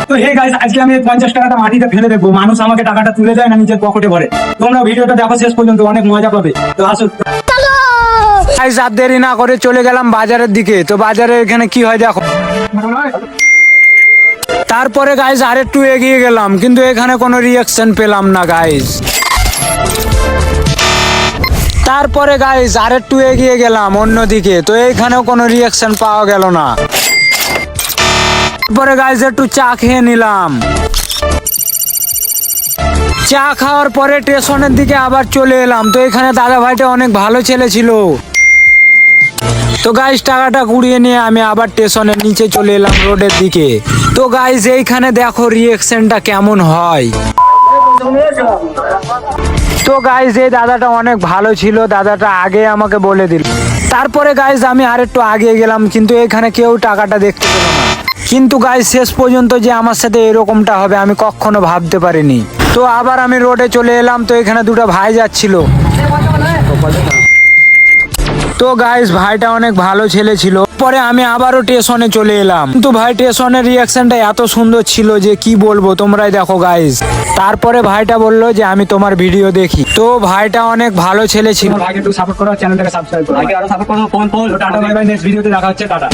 তো hey guys, আজকে আমি 50 টাকাটা মাটিতে ফেলে দেবো, মানুষ আমাকে টাকাটা তুলে দেয় না নিজের পকেটে ভরে। তোমরা ভিডিওটা দেখো শেষ পর্যন্ত, অনেক মজা পাবে। তো আসো গাইস, আর দেরি না করে চলে গেলাম বাজারের দিকে। তো বাজারে এখানে কি হয় দেখো। তারপরে গাইস আরেকটু এগিয়ে গেলাম, কিন্তু এখানে কোনো রিয়াকশন পেলাম না গাইস। তারপরে গাইস আরেকটু এগিয়ে গেলাম অন্যদিকে, তো এইখানেও কোনো রিয়াকশন পাওয়া গেল না। তারপরে গাইস একটু চা খেয়ে নিলাম। চা খাওয়ার পরে স্টেশনের দিকে আবার চলে এলাম। তো এখানে দাদা ভাইটা অনেক ভালো ছেলে ছিল। তো গাইস টাকাটা কুড়িয়ে নিয়ে আমি আবার স্টেশনের নিচে চলে এলাম রোডের দিকে। তো গাইস এইখানে দেখো রিয়াকশনটা কেমন হয়। তো গাইস এই দাদাটা অনেক ভালো ছিল, দাদাটা আগে আমাকে বলে দিল। তারপরে গাইস আমি আরেকটু আগে গেলাম, কিন্তু এখানে কেউ টাকাটা দেখতে পেল না। কিন্তু গাইস শেষ পর্যন্ত যে আমার সাথে এরকমটা হবে আমি কখনো ভাবতে পারিনি। তো আবার আমি রোডে চলে এলাম। তো এখানে দুটো ভাই যাচ্ছিল। তো গাইস ভাইটা অনেক ভালো ছেলে ছিল। পরে আমি আবারও স্টেশনে চলে এলাম, কিন্তু ভাই স্টেশনের রিয়াকশনটা এত সুন্দর ছিল যে কি বলবো, তোমরাই দেখো গাইস। তারপরে ভাইটা বললো যে আমি তোমার ভিডিও দেখি। তো ভাইটা অনেক ভালো ছেলে ছিল। ভাইকে একটু সাপোর্ট করো, চ্যানেলটাকে সাবস্ক্রাইব করো। আগে আরো সাপোর্ট করো, phone tata bye bye. Next ভিডিওতে দেখা হচ্ছে, টাটা।